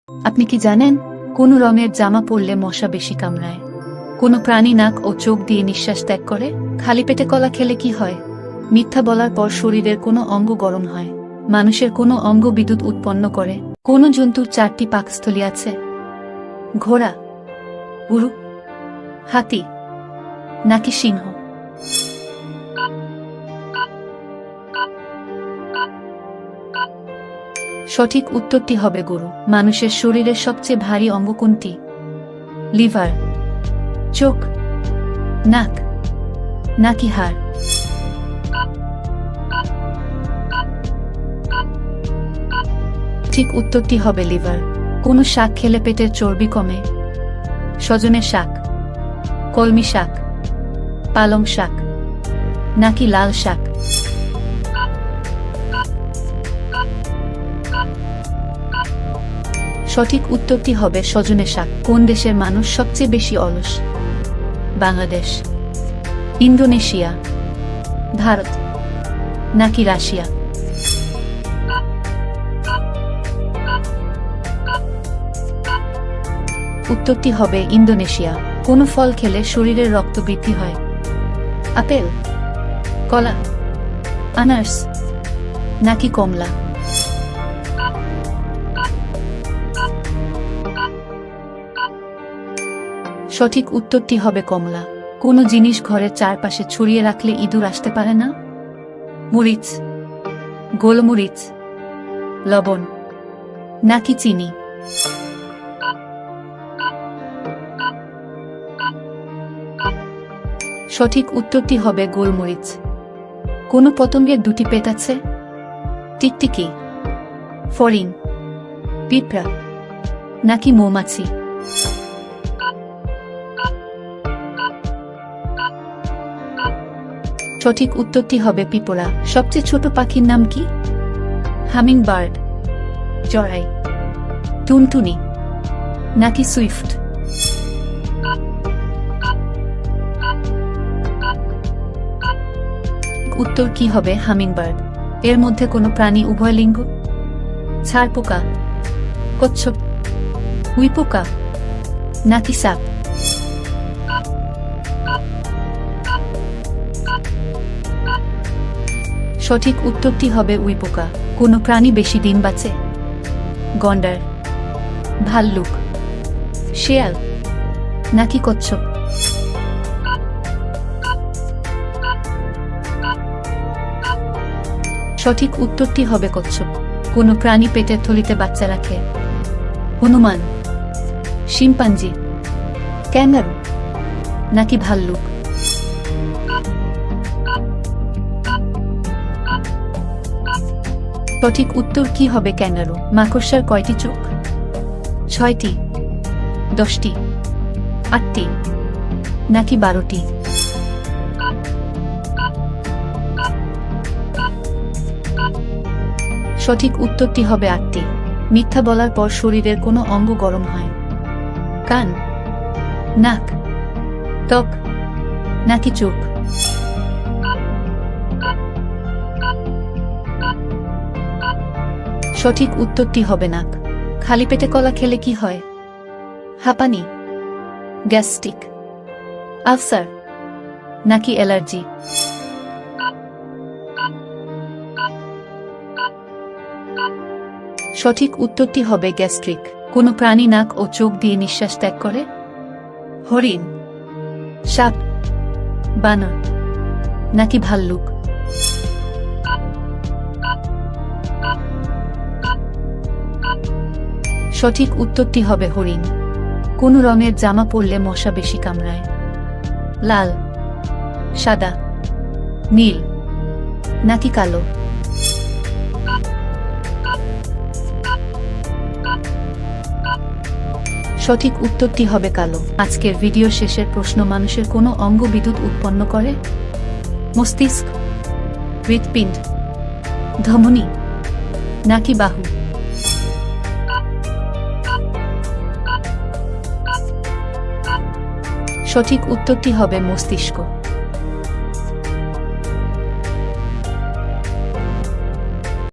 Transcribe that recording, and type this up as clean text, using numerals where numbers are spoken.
আপনি কি জানেন কোন রঙের জামা পরলে মশা বেশি কামড়ায়? কোন প্রাণী নাক ও চোখ দিয়ে নিঃশ্বাস ত্যাগ করে? খালি পেটে কলা খেলে কি হয়? মিথ্যা বলার পর শরীরের কোনো অঙ্গ গরম হয়? মানুষের কোনো অঙ্গ বিদ্যুৎ উৎপন্ন করে? কোন জন্তুর 4টি পাকস্থলী আছে? ঘোড়া, উরু, হাতি নাকি সিংহ? সঠিক উত্তরটি হবে গরু। মানুষের শরীরের সবচেয়ে ভারী অঙ্গ কোনটি? লিভার, চোখ, নাক নাকি হাড়? ঠিক উত্তরটি হবে লিভার। কোন শাক খেলে পেটের চর্বি কমে? সজনের শাক, কলমি শাক, পালং শাক নাকি লাল শাক? সঠিক উত্তরটি হবে সজনের শাক। কোন দেশের মানুষ সবচেয়ে বেশি অলস? বাংলাদেশ, ইন্দোনেশিয়া, ভারত নাকি রাশিয়া? উত্তরটি হবে ইন্দোনেশিয়া। কোন ফল খেলে শরীরের রক্ত বৃদ্ধি হয়? আপেল, কলা, আনারস নাকি কমলা? সঠিক উত্তরটি হবে কমলা। কোন জিনিস ঘরের চারপাশে ছড়িয়ে রাখলে ইঁদুর আসতে পারে না? মরিচ, গোলমরিচ, লবণ নাকি চিনি? সঠিক উত্তরটি হবে গোলমরিচ। কোন পতঙ্গের 2টি পেট আছে? টিকটিকি, ফড়িং, পিঁপড়া নাকি মৌমাছি? সঠিক উত্তরটি হবে পিঁপড়া। সবচেয়ে ছোট পাখির নাম কি? হামিং বার্ড, চড়াই, টুনটুনি নাকি সুইফট? উত্তর কি হবে? হামিংবার্ড। এর মধ্যে কোনো প্রাণী উভয়লিঙ্গ? ছাড় পোকা, কচ্ছপ, উইপোকা নাকি সাপ? সঠিক উত্তরটি হবে উইপোকা। কোন প্রাণী বেশি দিন বাঁচে? গন্ডার, ভাল্লুক, শেয়াল নাকি কচ্ছপ? সঠিক উত্তরটি হবে কচ্ছপ। কোন প্রাণী পেটের থলিতে বাচ্চা রাখে? হনুমান, শিম্পাঞ্জি, ক্যাঙ্গারু নাকি ভাল্লুক? সঠিক উত্তর কি হবে? ক্যাঙ্গারু। মাকড়সার কয়টি চোখ? 6টি, 10টি, 8টি নাকি 12টি? সঠিক উত্তরটি হবে 8টি। মিথ্যা বলার পর শরীরের কোনো অঙ্গ গরম হয়? কান, নাক, ত্বক নাকি চোখ? সঠিক উত্তরটি হবে নাক। খালি পেটে কলা খেলে কি হয়? হাঁপানি, গ্যাস্ট্রিক, আলসার নাকি অ্যালার্জি? সঠিক উত্তরটি হবে গ্যাস্ট্রিক। কোন প্রাণী নাক ও চোখ দিয়ে নিঃশ্বাস ত্যাগ করে? হরিণ, সাপ, বানর নাকি ভাল্লুক? সঠিক উত্তরটি হবে হরিণ। কোন রঙের জামা পরলে মশা বেশি কামড়ায়? লাল, সাদা, নীল নাকি কালো? সঠিক উত্তরটি হবে কালো। আজকের ভিডিও শেষের প্রশ্ন: মানুষের কোনো অঙ্গ বিদ্যুৎ উৎপন্ন করে? মস্তিষ্ক, হৃৎপিণ্ড, ধমনী নাকি বাহু? সঠিক উত্তরটি হবে মস্তিষ্ক।